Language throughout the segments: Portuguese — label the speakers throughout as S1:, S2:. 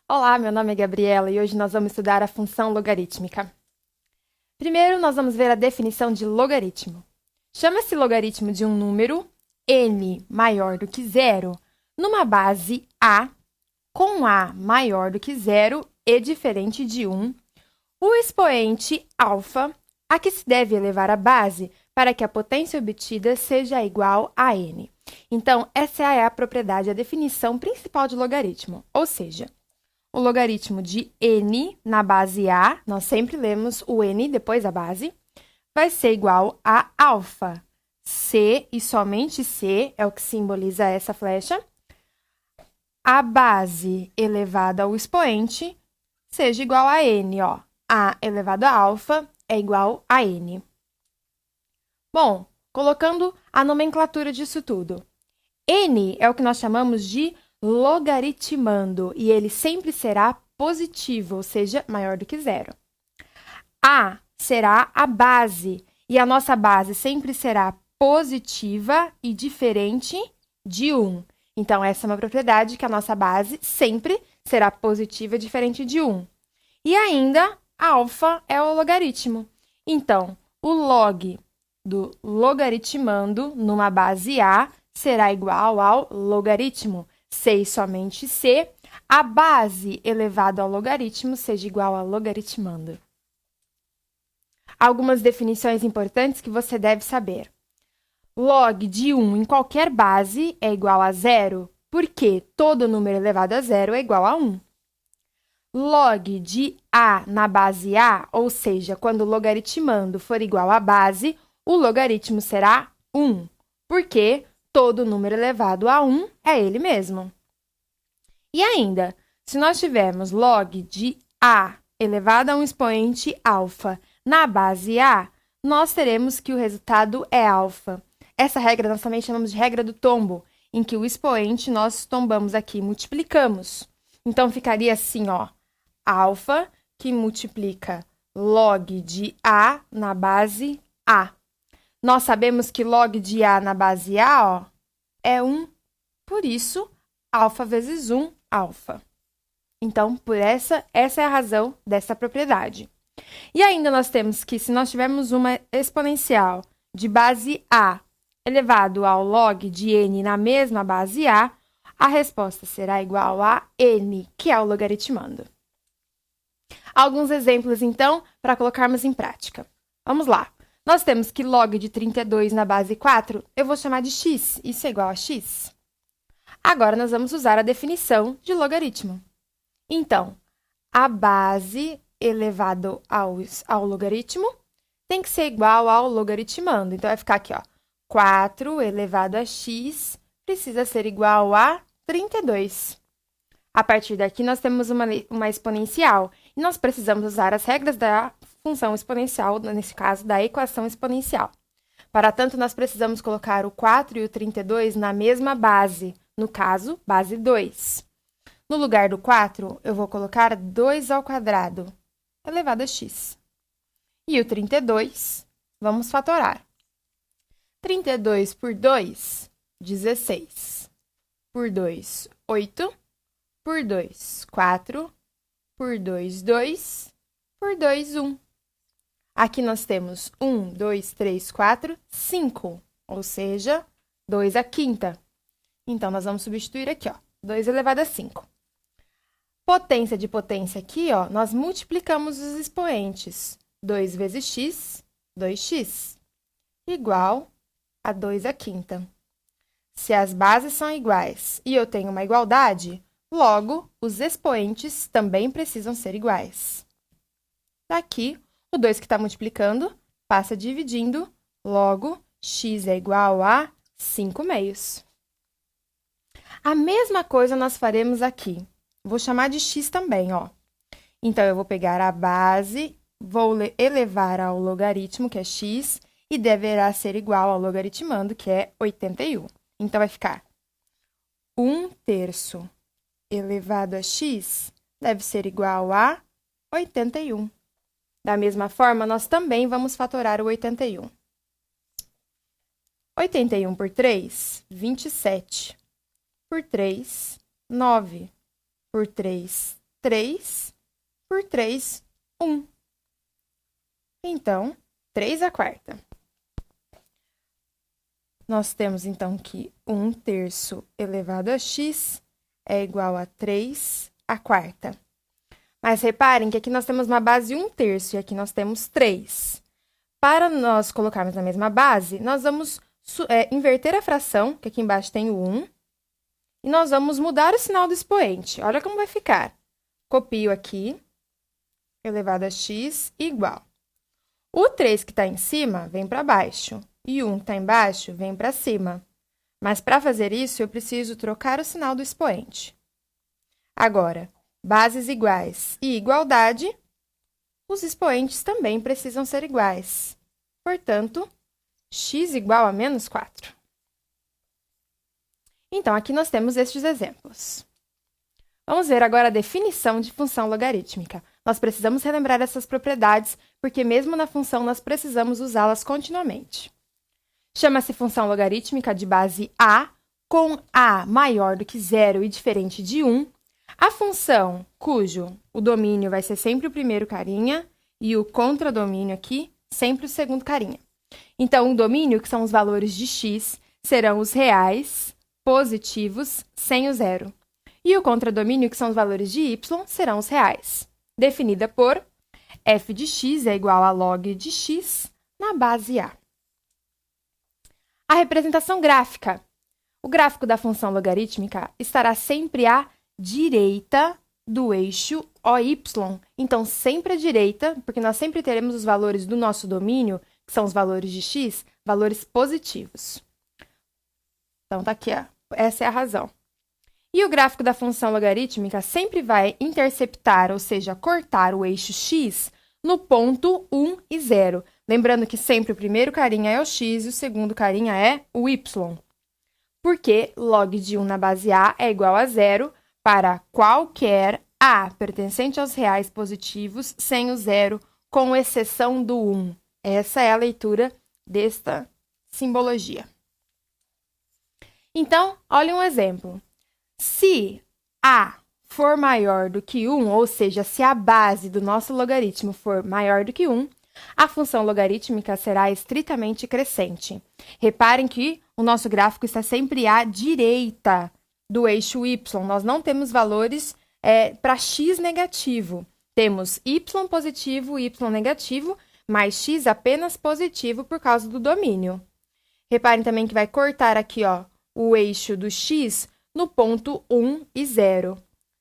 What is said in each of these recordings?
S1: Olá, meu nome é Gabriela e hoje nós vamos estudar a função logarítmica. Primeiro, nós vamos ver a definição de logaritmo. Chama-se logaritmo de um número n maior do que zero numa base a com a maior do que zero e diferente de 1, o expoente alfa a que se deve elevar a base para que a potência obtida seja igual a n. Então, essa é a propriedade, a definição principal de logaritmo, ou seja, o logaritmo de n na base a, nós sempre lemos o n depois da base, vai ser igual a alfa. C e somente C é o que simboliza essa flecha. A base elevada ao expoente seja igual a n, ó. A elevado a alfa é igual a n. Bom, colocando a nomenclatura disso tudo. N é o que nós chamamos de logaritmando, e ele sempre será positivo, ou seja, maior do que zero. A será a base, e a nossa base sempre será positiva e diferente de 1. Então, essa é uma propriedade que a nossa base sempre será positiva e diferente de 1. E ainda, alfa é o logaritmo. Então, o log do logaritmando numa base A será igual ao logaritmo. C e somente C, a base elevado ao logaritmo seja igual a logaritmando. Algumas definições importantes que você deve saber. Log de 1 em qualquer base é igual a zero, porque todo número elevado a zero é igual a 1. Log de A na base A, ou seja, quando o logaritmando for igual à base, o logaritmo será 1, porque todo número elevado a 1 é ele mesmo. E ainda, se nós tivermos log de A elevado a um expoente alfa na base A, nós teremos que o resultado é alfa. Essa regra nós também chamamos de regra do tombo, em que o expoente nós tombamos aqui, multiplicamos. Então, ficaria assim, ó, alfa que multiplica log de A na base A. Nós sabemos que log de A na base A, ó, é 1. Por isso, alfa vezes 1, alfa. Então, por essa é a razão dessa propriedade. E ainda nós temos que, se nós tivermos uma exponencial de base A elevado ao log de n na mesma base A, a resposta será igual a n, que é o logaritmando. Alguns exemplos, então, para colocarmos em prática. Vamos lá. Nós temos que log de 32 na base 4, eu vou chamar de x. Isso é igual a x. Agora, nós vamos usar a definição de logaritmo. Então, a base elevado ao logaritmo tem que ser igual ao logaritmando. Então, vai ficar aqui, ó. 4 elevado a x precisa ser igual a 32. A partir daqui, nós temos uma exponencial. E nós precisamos usar as regras da função exponencial, nesse caso, da equação exponencial. Para tanto, nós precisamos colocar o 4 e o 32 na mesma base, no caso, base 2. No lugar do 4, eu vou colocar 2 ao quadrado, elevado a x. E o 32, vamos fatorar. 32 por 2, 16. Por 2, 8. Por 2, 4. Por 2, 2. Por 2, 1. Aqui nós temos 1, 2, 3, 4, 5. Ou seja, 2 à quinta. Então, nós vamos substituir aqui, ó. 2 elevado a 5. Potência de potência aqui, ó, nós multiplicamos os expoentes. 2 vezes x, 2x. Igual a 2 à quinta. Se as bases são iguais e eu tenho uma igualdade, logo, os expoentes também precisam ser iguais. Daqui, o 2 que está multiplicando passa dividindo, logo, x é igual a 5 meios. A mesma coisa nós faremos aqui. Vou chamar de x também, ó. Então, eu vou pegar a base, vou elevar ao logaritmo, que é x, e deverá ser igual ao logaritmando, que é 81. Então, vai ficar 1/3 elevado a x deve ser igual a 81. Da mesma forma, nós também vamos fatorar o 81. 81 por 3, 27. Por 3, 9. Por 3, 3 por 3, 1. Então, 3/4. Nós temos, então, que 1/3 elevado a x é igual a 3/4. Mas reparem que aqui nós temos uma base 1/3 e aqui nós temos 3. Para nós colocarmos na mesma base, nós vamos inverter a fração, que aqui embaixo tem o 1, e nós vamos mudar o sinal do expoente. Olha como vai ficar. Copio aqui, elevado a x igual. O 3 que está em cima vem para baixo, e o 1 que está embaixo vem para cima. Mas, para fazer isso, eu preciso trocar o sinal do expoente. Agora, bases iguais e igualdade, os expoentes também precisam ser iguais. Portanto, x igual a menos 4. Então, aqui nós temos estes exemplos. Vamos ver agora a definição de função logarítmica. Nós precisamos relembrar essas propriedades, porque mesmo na função nós precisamos usá-las continuamente. Chama-se função logarítmica de base a, com a maior do que 0 e diferente de 1, a função cujo o domínio vai ser sempre o primeiro carinha e o contradomínio aqui sempre o segundo carinha. Então, o domínio, que são os valores de x, serão os reais, positivos, sem o zero. E o contradomínio, que são os valores de y, serão os reais. Definida por f de x é igual a log de x na base a. A representação gráfica. O gráfico da função logarítmica estará sempre à direita do eixo OY. Então, sempre à direita, porque nós sempre teremos os valores do nosso domínio, que são os valores de x, valores positivos. Então, tá aqui, ó. Essa é a razão. E o gráfico da função logarítmica sempre vai interceptar, ou seja, cortar o eixo x no ponto 1 e 0. Lembrando que sempre o primeiro carinha é o x e o segundo carinha é o y. Porque log de 1 na base a é igual a 0 para qualquer a pertencente aos reais positivos sem o zero, com exceção do 1. Essa é a leitura desta simbologia. Então, olha um exemplo. Se a for maior do que 1, ou seja, se a base do nosso logaritmo for maior do que 1, a função logarítmica será estritamente crescente. Reparem que o nosso gráfico está sempre à direita do eixo y. Nós não temos valores para x negativo. Temos y positivo e y negativo, mas x apenas positivo por causa do domínio. Reparem também que vai cortar aqui, ó, o eixo do x no ponto 1 e 0.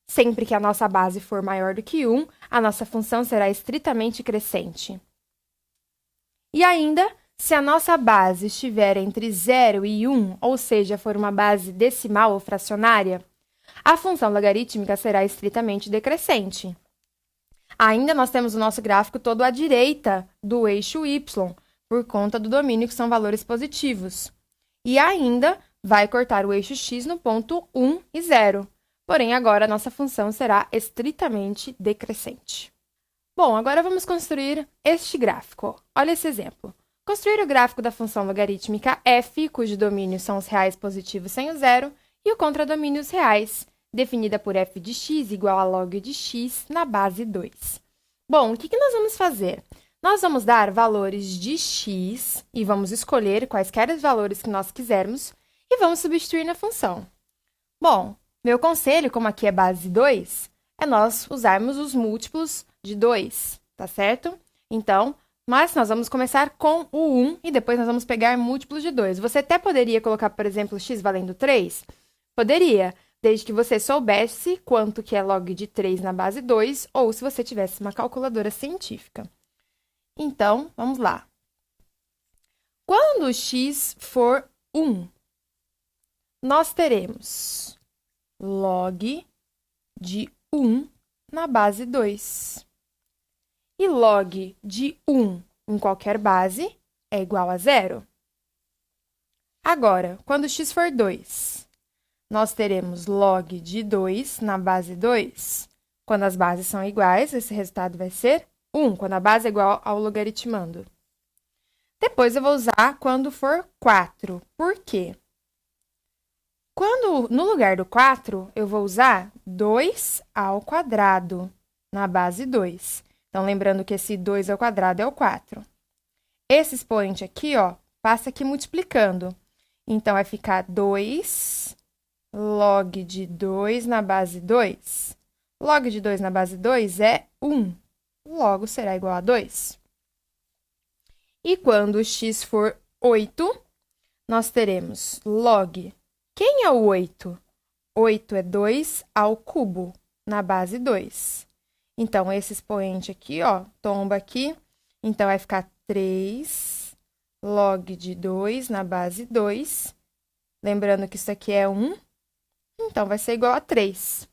S1: Sempre que a nossa base for maior do que 1, a nossa função será estritamente crescente. E ainda, se a nossa base estiver entre 0 e 1, ou seja, for uma base decimal ou fracionária, a função logarítmica será estritamente decrescente. Ainda nós temos o nosso gráfico todo à direita do eixo y, por conta do domínio, que são valores positivos. E ainda vai cortar o eixo x no ponto 1 e 0. Porém, agora a nossa função será estritamente decrescente. Bom, agora vamos construir este gráfico. Olha esse exemplo. Construir o gráfico da função logarítmica f, cujo domínio são os reais positivos sem o zero, e o contradomínio os reais, definida por f de x igual a log de x na base 2. Bom, o que nós vamos fazer? Nós vamos dar valores de x e vamos escolher quaisquer os valores que nós quisermos e vamos substituir na função. Bom, meu conselho, como aqui é base 2, é nós usarmos os múltiplos de 2, tá certo? Então, mas nós vamos começar com o 1 e depois nós vamos pegar múltiplos de 2. Você até poderia colocar, por exemplo, x valendo 3? Poderia, desde que você soubesse quanto que é log de 3 na base 2 ou se você tivesse uma calculadora científica. Então, vamos lá. Quando x for 1, nós teremos log de 1 na base 2. E log de 1 em qualquer base é igual a 0. Agora, quando x for 2, nós teremos log de 2 na base 2. Quando as bases são iguais, esse resultado vai ser 1, quando a base é igual ao logaritmando. Depois eu vou usar quando for 4. Por quê? Quando, no lugar do 4, eu vou usar 2 ao quadrado, na base 2. Então, lembrando que esse 2 ao quadrado é o 4. Esse expoente aqui, ó, passa aqui multiplicando. Então, vai ficar 2 log de 2 na base 2. Log de 2 na base 2 é 1. Logo, será igual a 2. E quando o x for 8, nós teremos log. Quem é o 8? 8 é 2 ao cubo, na base 2. Então, esse expoente aqui, ó, tomba aqui. Então, vai ficar 3 log de 2 na base 2. Lembrando que isso aqui é 1. Então, vai ser igual a 3.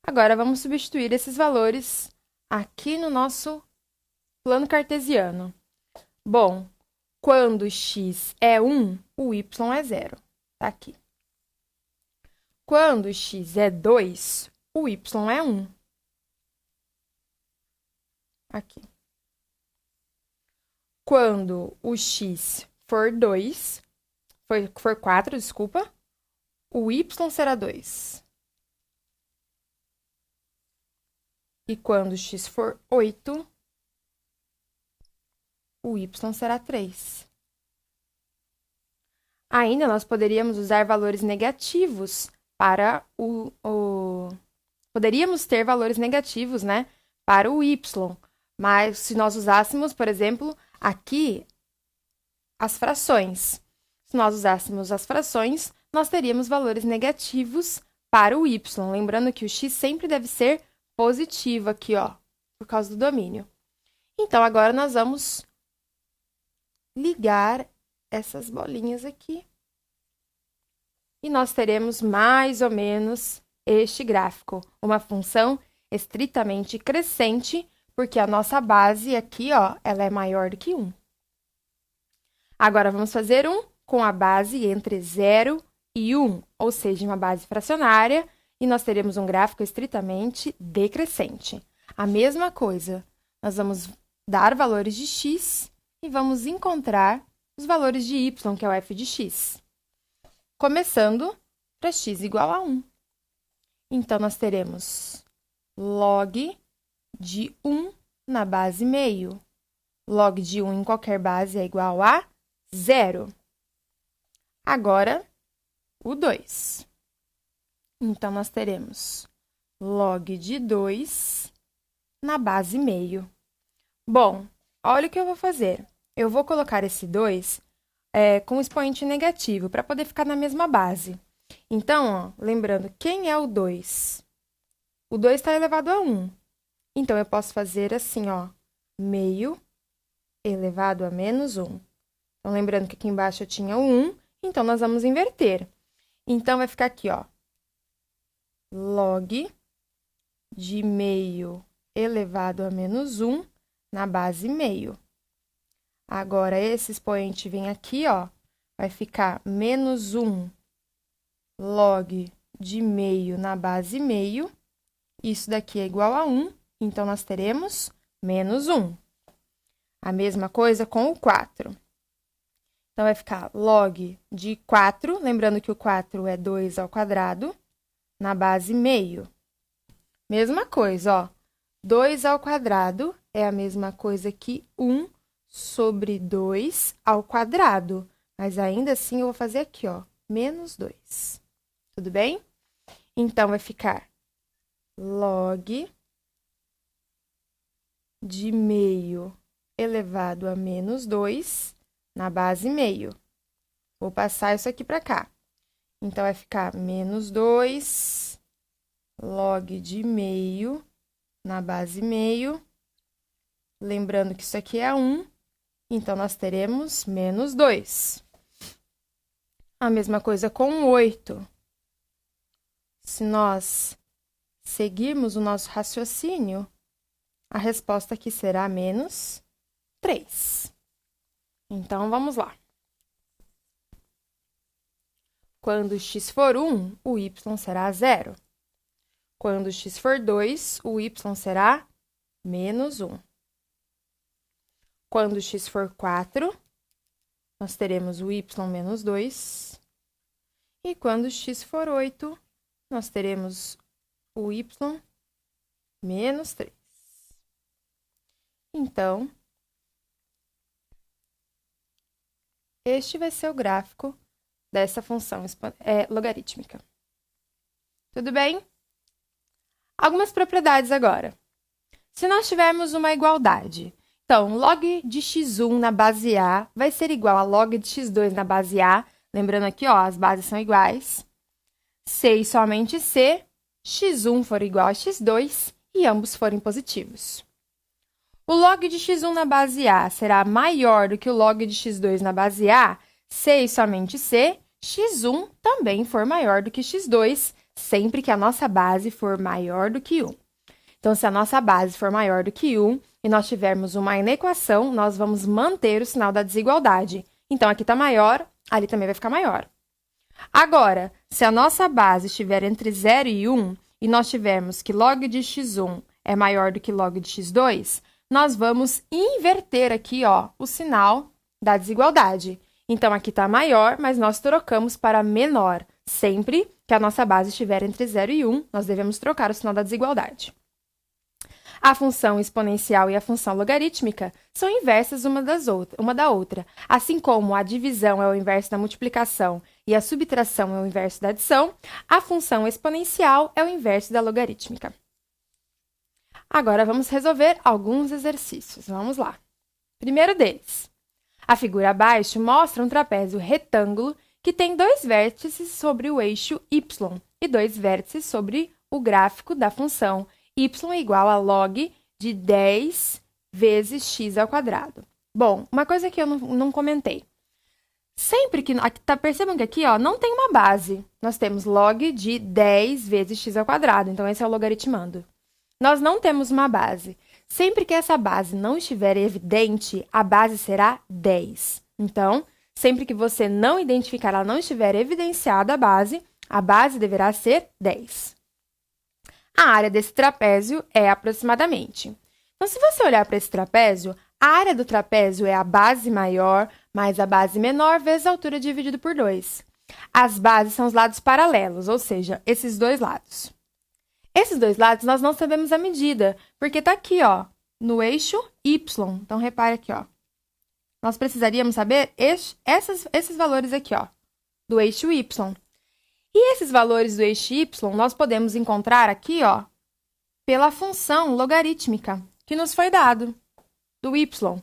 S1: Agora, vamos substituir esses valores aqui no nosso plano cartesiano. Bom, quando x é 1, o y é 0. Tá aqui. Quando x é 2, o y é 1. Aqui. Quando o x for 2, for 4, desculpa, o y será 2. E quando x for 8, o y será 3. Ainda nós poderíamos usar valores negativos para Poderíamos ter valores negativos, né, para o y. Mas se nós usássemos, por exemplo, aqui as frações. Se nós usássemos as frações, nós teríamos valores negativos para o y. Lembrando que o x sempre deve ser positivo aqui, ó, por causa do domínio. Então, agora nós vamos ligar essas bolinhas aqui. E nós teremos mais ou menos este gráfico, uma função estritamente crescente, porque a nossa base aqui, ó, ela é maior do que 1. Agora, vamos fazer um com a base entre 0 e 1, ou seja, uma base fracionária, e nós teremos um gráfico estritamente decrescente. A mesma coisa, nós vamos dar valores de x e vamos encontrar os valores de y, que é o f de x. Começando para x igual a 1. Então, nós teremos log de 1 na base meio. Log de 1 em qualquer base é igual a 0. Agora, o 2. Então, nós teremos log de 2 na base meio. Bom, olha o que eu vou fazer. Eu vou colocar esse 2 com expoente negativo, para poder ficar na mesma base. Então, ó, lembrando, quem é o 2? O 2 está elevado a 1. Então, eu posso fazer assim, ó, meio elevado a menos 1. Então, lembrando que aqui embaixo eu tinha o 1, então, nós vamos inverter. Então, vai ficar aqui, ó, log de meio elevado a menos 1 na base meio. Agora, esse expoente vem aqui, ó, vai ficar menos 1 log de meio na base meio. Isso daqui é igual a 1, então, nós teremos menos 1. A mesma coisa com o 4. Então, vai ficar log de 4, lembrando que o 4 é 2 ao quadrado, na base meio. Mesma coisa, ó, 2 ao quadrado é a mesma coisa que 1 sobre 2 ao quadrado. Mas ainda assim, eu vou fazer aqui, ó, menos 2. Tudo bem? Então, vai ficar log de meio elevado a menos 2 na base meio. Vou passar isso aqui para cá. Então, vai ficar menos 2 log de meio na base meio. Lembrando que isso aqui é 1, então, nós teremos menos 2. A mesma coisa com 8. Se nós seguirmos o nosso raciocínio, a resposta aqui será menos 3. Então, vamos lá. Quando x for 1, o y será 0. Quando x for 2, o y será menos 1. Quando x for 4, nós teremos o y menos 2. E quando x for 8, nós teremos o y menos 3. Então, este vai ser o gráfico dessa função logarítmica. Tudo bem? Algumas propriedades agora. Se nós tivermos uma igualdade, então, log de x1 na base A vai ser igual a log de x2 na base A. Lembrando aqui, ó, as bases são iguais. C e somente C, x1 for igual a x2 e ambos forem positivos. O log de x1 na base A será maior do que o log de x2 na base A, C e somente C, x1 também for maior do que x2, sempre que a nossa base for maior do que 1. Então, se a nossa base for maior do que 1 e nós tivermos uma inequação, nós vamos manter o sinal da desigualdade. Então, aqui está maior, ali também vai ficar maior. Agora, se a nossa base estiver entre 0 e 1 e nós tivermos que log de x1 é maior do que log de x2, nós vamos inverter aqui, ó, o sinal da desigualdade. Então, aqui está maior, mas nós trocamos para menor. Sempre que a nossa base estiver entre 0 e 1, nós devemos trocar o sinal da desigualdade. A função exponencial e a função logarítmica são inversas uma da outra. Assim como a divisão é o inverso da multiplicação e a subtração é o inverso da adição, a função exponencial é o inverso da logarítmica. Agora, vamos resolver alguns exercícios. Vamos lá. Primeiro deles. A figura abaixo mostra um trapézio retângulo que tem 2 vértices sobre o eixo y e 2 vértices sobre o gráfico da função y igual a log de 10 vezes x ao quadrado. Bom, uma coisa que eu não comentei. Sempre que... percebam que aqui, ó, não tem uma base. Nós temos log de 10 vezes x ao quadrado. Então, esse é o logaritmando. Nós não temos uma base. Sempre que essa base não estiver evidente, a base será 10. Então, sempre que você não identificar, ela não estiver evidenciada a base deverá ser 10. A área desse trapézio é aproximadamente. Então, se você olhar para esse trapézio, a área do trapézio é a base maior mais a base menor vezes a altura dividido por 2. As bases são os lados paralelos, ou seja, esses dois lados. Esses dois lados nós não sabemos a medida, porque está aqui, ó, no eixo y. Então, repare aqui, ó. Nós precisaríamos saber esses valores aqui, ó, do eixo y. E esses valores do eixo y nós podemos encontrar aqui, ó, pela função logarítmica que nos foi dado, do y.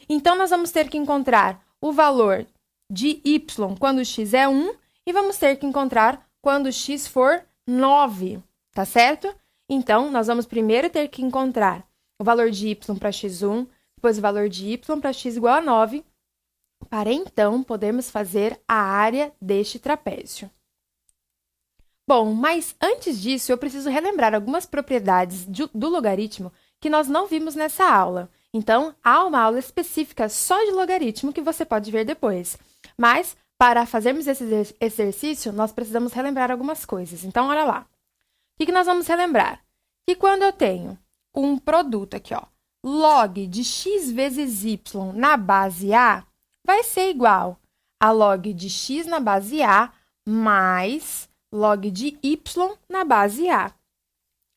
S1: Então, nós vamos ter que encontrar o valor de y quando x é 1 e vamos ter que encontrar quando x for 9, tá certo? Então, nós vamos primeiro ter que encontrar o valor de y para x1, depois o valor de y para x igual a 9, para então podermos fazer a área deste trapézio. Bom, mas antes disso, eu preciso relembrar algumas propriedades do logaritmo que nós não vimos nessa aula. Então, há uma aula específica só de logaritmo que você pode ver depois. Mas, para fazermos esse exercício, nós precisamos relembrar algumas coisas. Então, olha lá. O que nós vamos relembrar? Que quando eu tenho um produto aqui, ó, log de x vezes y na base A, vai ser igual a log de x na base A mais log de y na base A.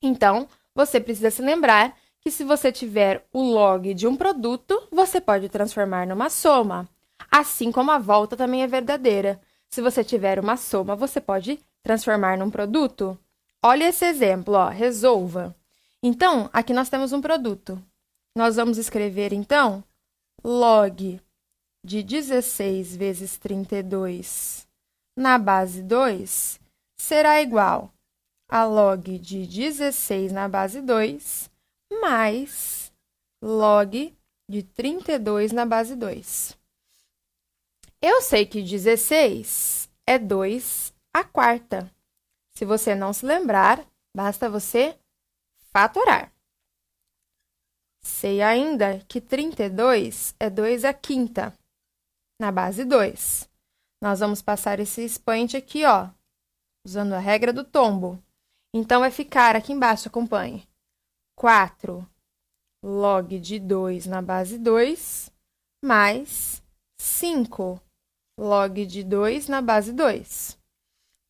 S1: Então, você precisa se lembrar que se você tiver o log de um produto, você pode transformar numa soma. Assim como a volta também é verdadeira. Se você tiver uma soma, você pode transformar num produto. Olha esse exemplo, ó, resolva. Então, aqui nós temos um produto. Nós vamos escrever, então, log de 16 vezes 32 na base 2 será igual a log de 16 na base 2 mais log de 32 na base 2. Eu sei que 16 é 2 à quarta. Se você não se lembrar, basta você fatorar. Sei ainda que 32 é 2 à quinta, na base 2. Nós vamos passar esse expoente aqui, ó, usando a regra do tombo. Então, vai ficar aqui embaixo, acompanhe. 4 log de 2 na base 2, mais 5 log de 2 na base 2.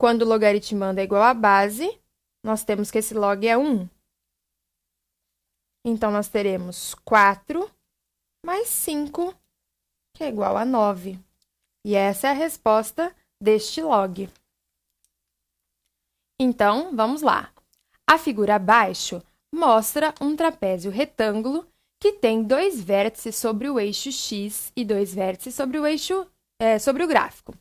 S1: Quando o logaritmando é igual à base, nós temos que esse log é 1. Então, nós teremos 4 mais 5, que é igual a 9. E essa é a resposta deste log. Então, vamos lá. A figura abaixo mostra um trapézio retângulo que tem 2 vértices sobre o eixo x e 2 vértices sobre o eixo sobre o gráfico.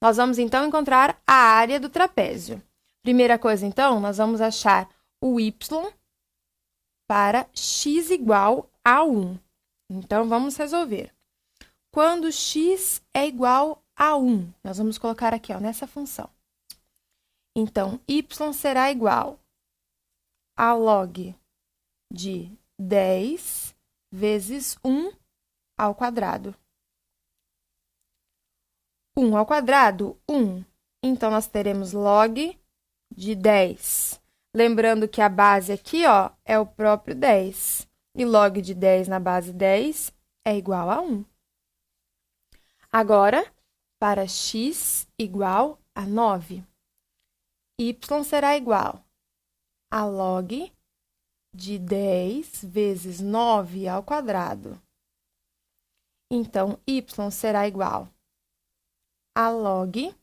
S1: Nós vamos, então, encontrar a área do trapézio. Primeira coisa, então, nós vamos achar o y para x igual a 1. Então, vamos resolver. Quando x é igual a 1, nós vamos colocar aqui, ó, nessa função. Então, y será igual a log de 10 vezes 1 ao quadrado. 1 ao quadrado, 1. Então, nós teremos log de 10. Lembrando que a base aqui, ó, é o próprio 10. E log de 10 na base 10 é igual a 1. Agora, para x igual a 9, y será igual a log de 10 vezes 9 ao quadrado. Então, y será igual a log...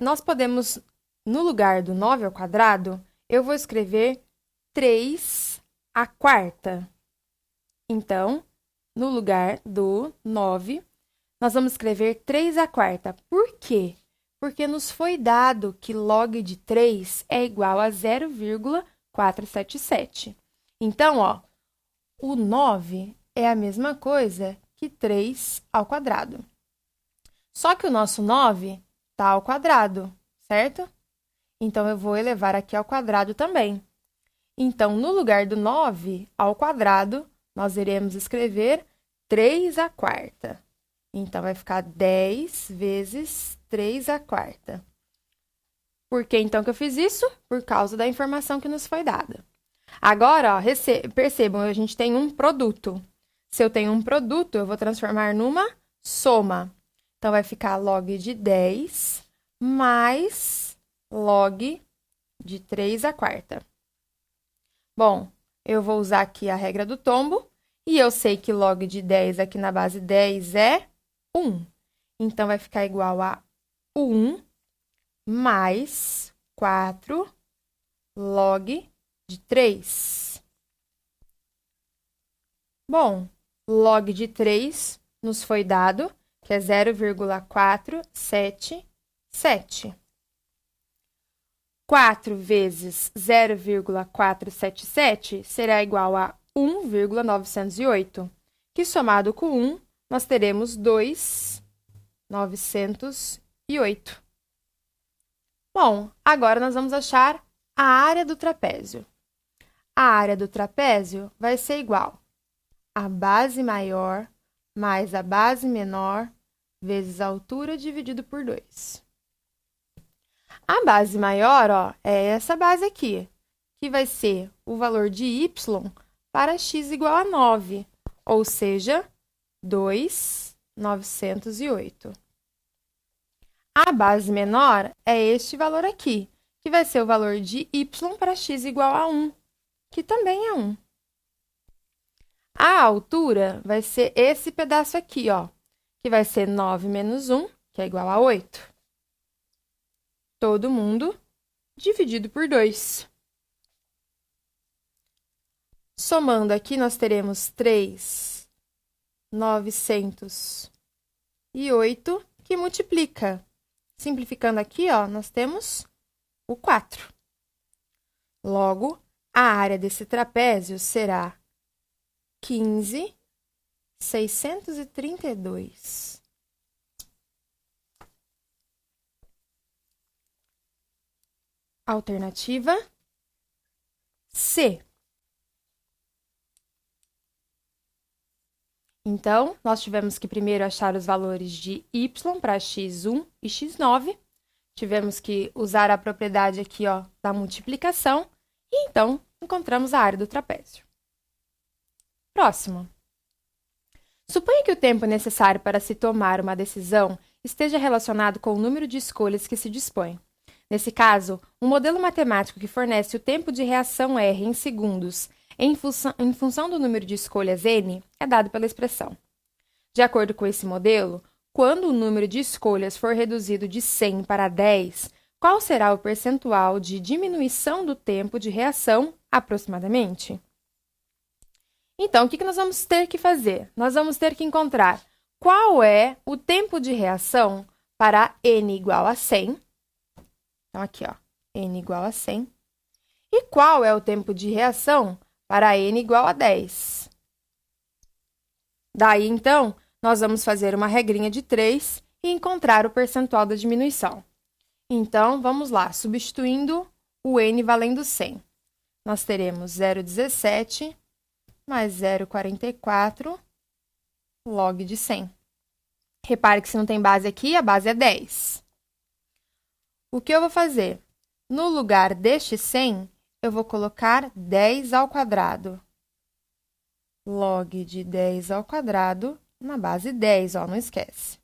S1: nós podemos, no lugar do 9 ao quadrado, eu vou escrever 3 à quarta. Então, no lugar do 9, nós vamos escrever 3 à quarta. Por quê? Porque nos foi dado que log de 3 é igual a 0,477. Então, ó, o 9 é a mesma coisa que 3 ao quadrado. Só que o nosso 9 está ao quadrado, certo? Então, eu vou elevar aqui ao quadrado também. Então, no lugar do 9 ao quadrado, nós iremos escrever 3 à quarta. Então, vai ficar 10 vezes 3 à quarta. Por que, então, que eu fiz isso? Por causa da informação que nos foi dada. Agora, ó, percebam, a gente tem um produto. Se eu tenho um produto, eu vou transformar numa soma. Então, vai ficar log de 10 mais log de 3 à quarta. Bom, eu vou usar aqui a regra do tombo, e eu sei que log de 10 aqui na base 10 é 1. Então, vai ficar igual a 1 mais 4 log de 3. Bom, log de 3 nos foi dado, que é 0,477. 4 vezes 0,477 será igual a 1,908, que somado com 1, nós teremos 2,908. Bom, agora nós vamos achar a área do trapézio. A área do trapézio vai ser igual a base maior mais a base menor vezes a altura dividido por 2. A base maior, ó, é essa base aqui, que vai ser o valor de y para x igual a 9, ou seja, 2,908. A base menor é este valor aqui, que vai ser o valor de y para x igual a 1, que também é 1. A altura vai ser esse pedaço aqui, ó, que vai ser 9 menos 1, que é igual a 8. Todo mundo dividido por 2. Somando aqui, nós teremos 3,908, que multiplica. Simplificando aqui, ó, nós temos o 4. Logo, a área desse trapézio será 15,632. Alternativa C. Então, nós tivemos que primeiro achar os valores de y para x1 e x9. Tivemos que usar a propriedade aqui, ó, da multiplicação. E, então, encontramos a área do trapézio. Próximo. Suponha que o tempo necessário para se tomar uma decisão esteja relacionado com o número de escolhas que se dispõe. Nesse caso, um modelo matemático que fornece o tempo de reação R em segundos em função do número de escolhas n é dado pela expressão. De acordo com esse modelo, quando o número de escolhas for reduzido de 100 para 10, qual será o percentual de diminuição do tempo de reação, aproximadamente? Então, o que nós vamos ter que fazer? Nós vamos ter que encontrar qual é o tempo de reação para n igual a 100. Então, aqui, ó, n igual a 100. E qual é o tempo de reação para n igual a 10? Daí, então, nós vamos fazer uma regrinha de 3 e encontrar o percentual da diminuição. Então, vamos lá, substituindo o n valendo 100. Nós teremos 0,17 mais 0,44 log de 100. Repare que se não tem base aqui, a base é 10. O que eu vou fazer? No lugar deste 100, eu vou colocar 10 ao quadrado. Log de 10 ao quadrado na base 10, ó, não esquece.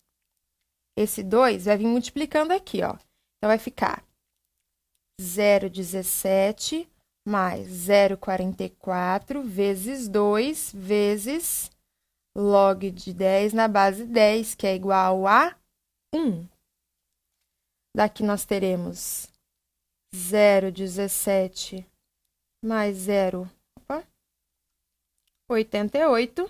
S1: Esse 2 vai vir multiplicando aqui, ó. Então, vai ficar 0,17 mais 0,44 vezes 2 vezes log de 10 na base 10, que é igual a 1. Daqui nós teremos 0,17 mais 0,88.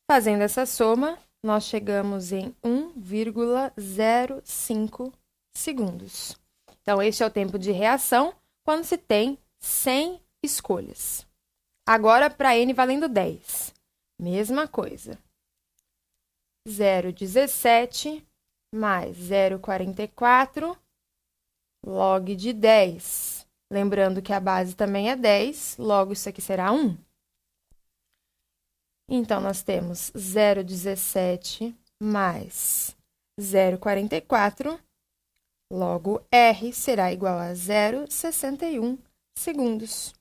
S1: Fazendo essa soma, nós chegamos em 1,05 segundos. Então, este é o tempo de reação quando se tem 100 escolhas. Agora, para n valendo 10. Mesma coisa. 0,17 mais 0,44 log de 10. Lembrando que a base também é 10, logo isso aqui será 1. Então, nós temos 0,17 mais 0,44, logo R será igual a 0,61 segundos.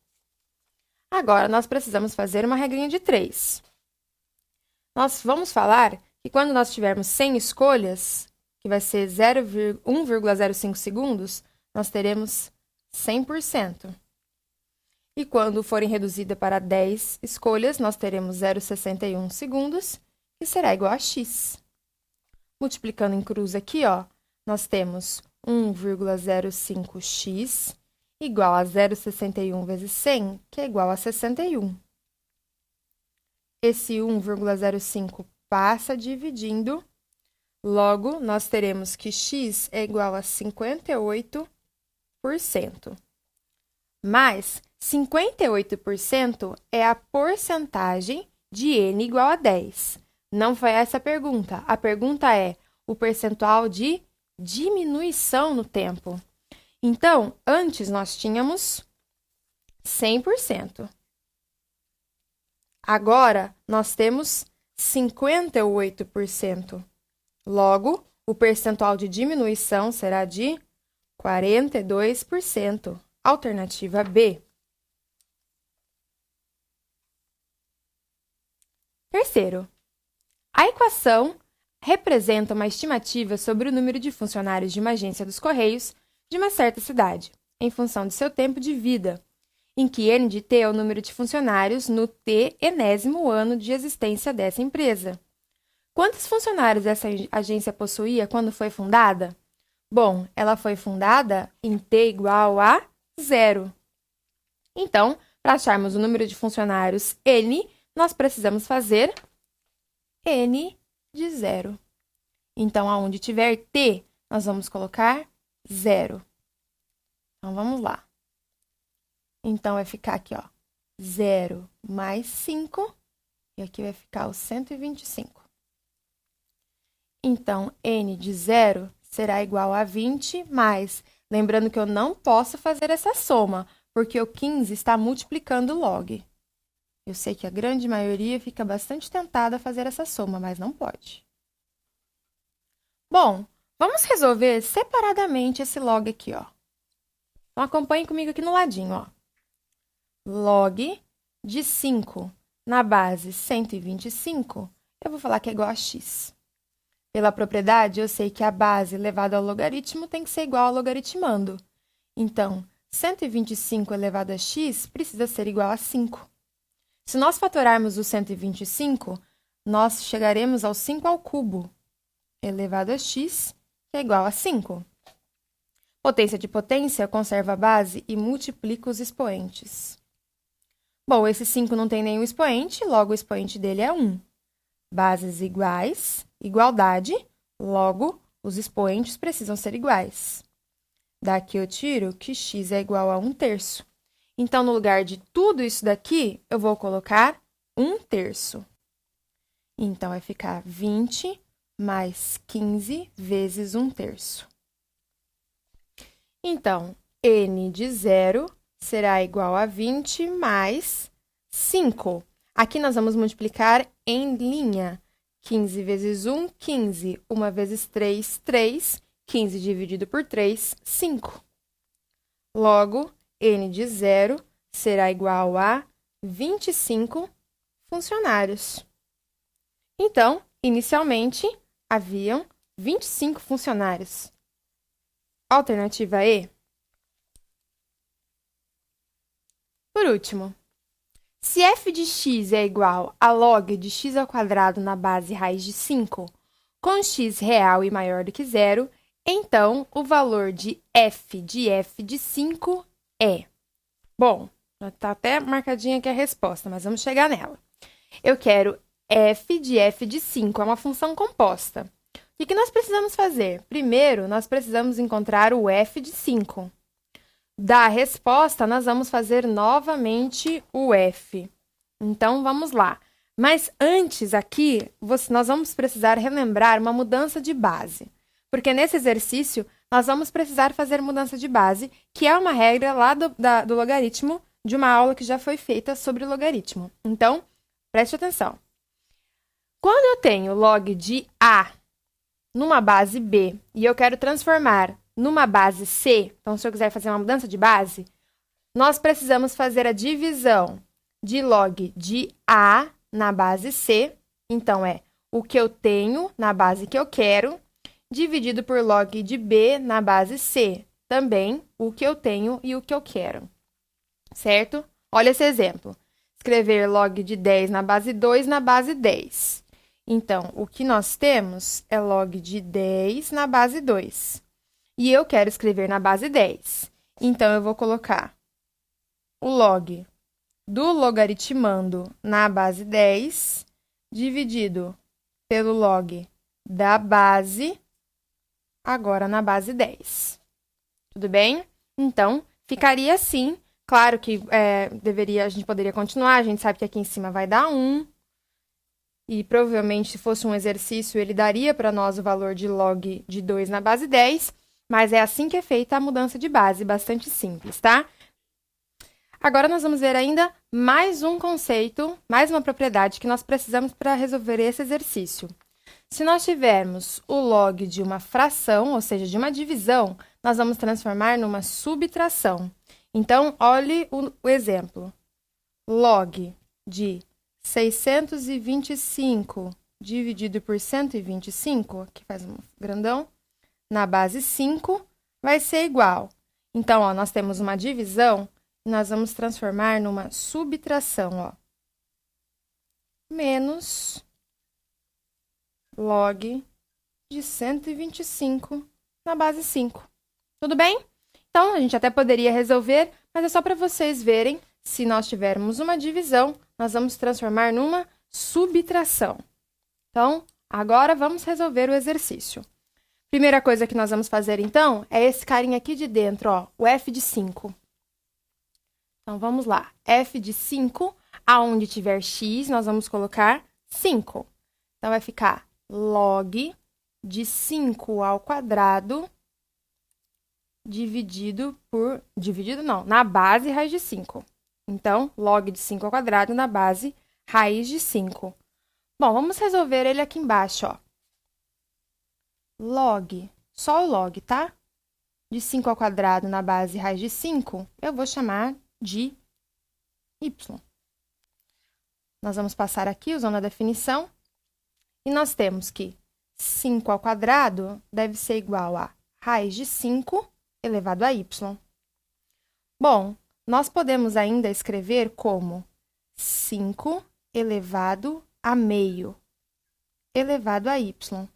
S1: Agora, nós precisamos fazer uma regrinha de 3. Nós vamos falar que quando nós tivermos 100 escolhas, que vai ser 1,05 segundos, nós teremos 100%. E quando forem reduzidas para 10 escolhas, nós teremos 0,61 segundos, que será igual a x. Multiplicando em cruz aqui, ó, nós temos 1,05x igual a 0,61 vezes 100, que é igual a 61. Esse 1,05 passa dividindo, logo, nós teremos que x é igual a 58%. Mas 58% é a porcentagem de n igual a 10. Não foi essa a pergunta. A pergunta é o percentual de diminuição no tempo. Então, antes nós tínhamos 100%. Agora, nós temos 58%. Logo, o percentual de diminuição será de 42%. Alternativa B. Terceiro, a equação representa uma estimativa sobre o número de funcionários de uma agência dos Correios de uma certa cidade, em função de seu tempo de vida, em que n de t é o número de funcionários no t-enésimo ano de existência dessa empresa. Quantos funcionários essa agência possuía quando foi fundada? Bom, ela foi fundada em t igual a 0. Então, para acharmos o número de funcionários n, nós precisamos fazer n de 0. Então, aonde tiver t, nós vamos colocar 0. Então, vamos lá. Então, vai ficar aqui, ó, 0 mais 5, e aqui vai ficar o 125. Então, n de 0 será igual a 20 mais... Lembrando que eu não posso fazer essa soma, porque o 15 está multiplicando log. Eu sei que a grande maioria fica bastante tentada a fazer essa soma, mas não pode. Bom, vamos resolver separadamente esse log aqui, ó. Então, acompanhe comigo aqui no ladinho, ó. Log de 5 na base 125, eu vou falar que é igual a x. Pela propriedade, eu sei que a base elevada ao logaritmo tem que ser igual ao logaritmando. Então, 125 elevado a x precisa ser igual a 5. Se nós fatorarmos o 125, nós chegaremos ao 5 ao cubo elevado a x, que é igual a 5. Potência de potência, conserva a base e multiplica os expoentes. Bom, esse 5 não tem nenhum expoente, logo o expoente dele é 1. Bases iguais, igualdade, logo os expoentes precisam ser iguais. Daqui eu tiro que x é igual a 1/3. Então, no lugar de tudo isso daqui, eu vou colocar 1/3. Então, vai ficar 20 mais 15 vezes 1/3. Então, n de 0 será igual a 20 mais 5. Aqui nós vamos multiplicar em linha. 15 vezes 1, 15. 1 vezes 3, 3. 15 dividido por 3, 5. Logo, n de 0 será igual a 25 funcionários. Então, inicialmente, haviam 25 funcionários. Alternativa E. Por último, se f de x é igual a log de x ao quadrado na base raiz de 5, com x real e maior do que zero, então o valor de f de 5 é... Bom, já está até marcadinha aqui a resposta, mas vamos chegar nela. Eu quero f de 5, é uma função composta. O que nós precisamos fazer? Primeiro, nós precisamos encontrar o f de 5. Da resposta, nós vamos fazer novamente o f. Então, vamos lá. Mas antes aqui, nós vamos precisar relembrar uma mudança de base. Porque nesse exercício, nós vamos precisar fazer mudança de base, que é uma regra lá do logaritmo, de uma aula que já foi feita sobre logaritmo. Então, preste atenção. Quando eu tenho log de A numa base B e eu quero transformar numa base C, então se eu quiser fazer uma mudança de base, nós precisamos fazer a divisão de log de A na base C, então é o que eu tenho na base que eu quero, dividido por log de B na base C, também o que eu tenho e o que eu quero, certo? Olha esse exemplo, escrever log de 10 na base 2 na base 10. Então, o que nós temos é log de 10 na base 2. E eu quero escrever na base 10. Então, eu vou colocar o log do logaritmando na base 10, dividido pelo log da base, agora na base 10. Tudo bem? Então, ficaria assim. Claro que a gente poderia continuar, a gente sabe que aqui em cima vai dar 1. E provavelmente, se fosse um exercício, ele daria para nós o valor de log de 2 na base 10, mas é assim que é feita a mudança de base, bastante simples, tá? Agora, nós vamos ver ainda mais um conceito, mais uma propriedade que nós precisamos para resolver esse exercício. Se nós tivermos o log de uma fração, ou seja, de uma divisão, nós vamos transformar numa subtração. Então, olhe o exemplo. Log de 625 dividido por 125, aqui faz um grandão, na base 5, vai ser igual. Então, ó, nós temos uma divisão, e nós vamos transformar numa subtração, ó. Menos log de 125 na base 5. Tudo bem? Então, a gente até poderia resolver, mas é só para vocês verem, se nós tivermos uma divisão, nós vamos transformar numa subtração. Então, agora vamos resolver o exercício. Primeira coisa que nós vamos fazer, então, é esse carinha aqui de dentro, ó, o f de 5. Então, vamos lá. F de 5, aonde tiver x, nós vamos colocar 5. Então, vai ficar log de 5 ao quadrado dividido por... Dividido não, na base raiz de 5. Então, log de 5 ao quadrado na base raiz de 5. Bom, vamos resolver ele aqui embaixo, ó. Log, só o log, tá? De 5 ao quadrado na base raiz de 5, eu vou chamar de y. Nós vamos passar aqui usando a definição. E nós temos que 5 ao quadrado deve ser igual a raiz de 5 elevado a y. Bom, nós podemos ainda escrever como 5 elevado a meio elevado a y.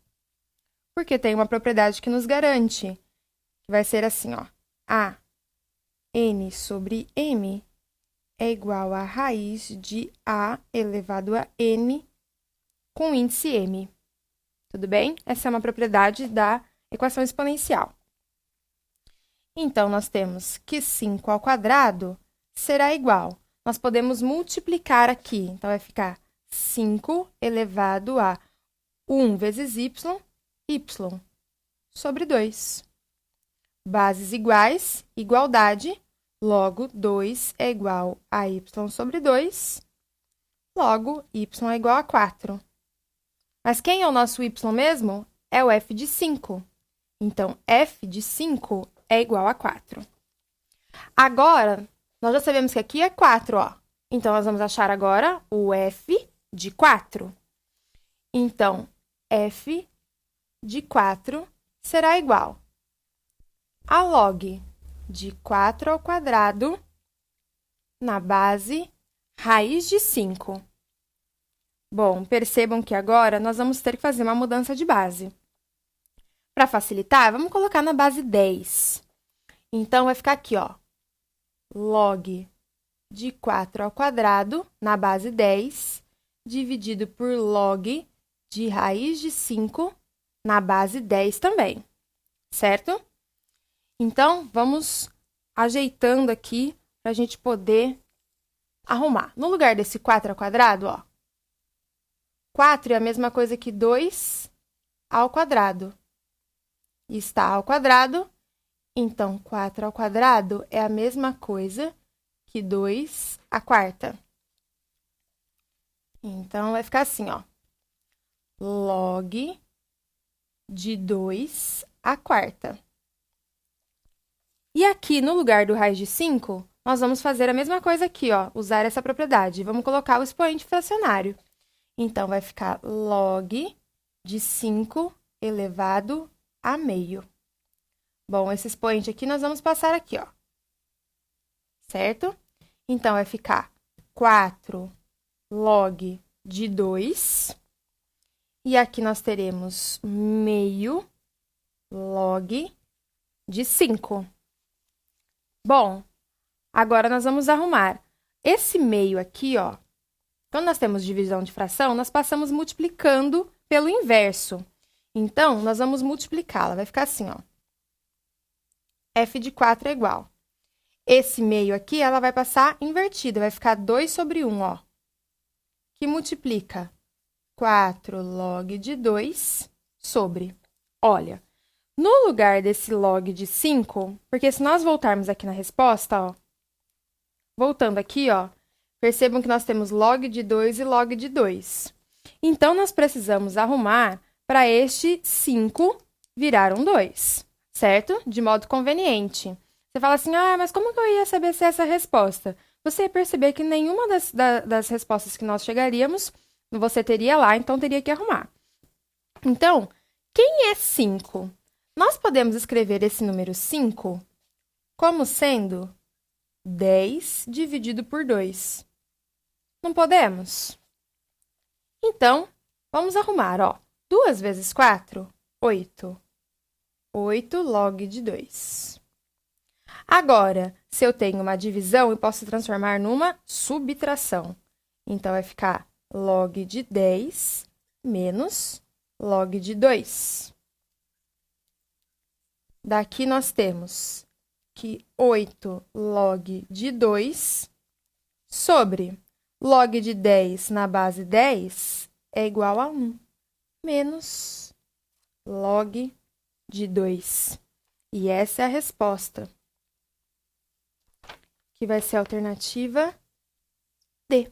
S1: Porque tem uma propriedade que nos garante, que vai ser assim, ó. A n sobre m é igual a raiz de a elevado a n com índice m. Tudo bem? Essa é uma propriedade da equação exponencial. Então, nós temos que 5 ao quadrado será igual. Nós podemos multiplicar aqui. Então, vai ficar 5 elevado a 1 vezes y sobre 2. Bases iguais, igualdade, logo 2 é igual a y sobre 2, logo y é igual a 4. Mas quem é o nosso y mesmo? É o f de 5. Então, f de 5 é igual a 4. Agora, nós já sabemos que aqui é 4, ó. Então, nós vamos achar agora o f de 4. Então, f de 4 será igual a log de 4 ao quadrado na base raiz de 5. Bom, percebam que agora nós vamos ter que fazer uma mudança de base. Para facilitar, vamos colocar na base 10. Então, vai ficar aqui, ó, log de 4 ao quadrado na base 10, dividido por log de raiz de 5 na base 10 também, certo? Então, vamos ajeitando aqui para a gente poder arrumar. No lugar desse 4 ao quadrado, ó, 4 é a mesma coisa que 2 ao quadrado. E está ao quadrado, então 4 ao quadrado é a mesma coisa que 2 à quarta. Então, vai ficar assim, ó. Log de 2 à quarta. E aqui, no lugar do raiz de 5, nós vamos fazer a mesma coisa aqui, ó. Usar essa propriedade. Vamos colocar o expoente fracionário. Então, vai ficar log de 5 elevado a meio. Bom, esse expoente aqui nós vamos passar aqui, ó. Certo? Então, vai ficar 4 log de 2. E aqui nós teremos meio log de 5. Bom, agora nós vamos arrumar. Esse meio aqui, ó, quando nós temos divisão de fração, nós passamos multiplicando pelo inverso. Então, nós vamos multiplicá-la. Vai ficar assim, ó. F de 4 é igual. Esse meio aqui, ela vai passar invertida. Vai ficar 2 sobre 1, ó. Que multiplica 4 log de 2 sobre. Olha, no lugar desse log de 5, porque se nós voltarmos aqui na resposta, ó. Voltando aqui, ó. Percebam que nós temos log de 2 e log de 2. Então, nós precisamos arrumar para este 5 virar um 2, certo? De modo conveniente. Você fala assim, ah, mas como que eu ia saber se essa é a resposta? Você ia perceber que nenhuma das respostas que nós chegaríamos, você teria lá, então teria que arrumar. Então, quem é 5? Nós podemos escrever esse número 5 como sendo 10 dividido por 2. Não podemos? Então, vamos arrumar, ó. 2 vezes 4, 8. 8 log de 2. Agora, se eu tenho uma divisão, eu posso transformar numa subtração. Então, vai ficar log de 10 menos log de 2. Daqui, nós temos que 8 log de 2 sobre log de 10 na base 10 é igual a 1, menos log de 2. E essa é a resposta, que vai ser a alternativa D.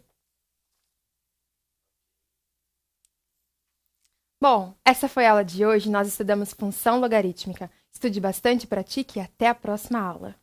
S1: Bom, essa foi a aula de hoje. Nós estudamos função logarítmica. Estude bastante, pratique e até a próxima aula.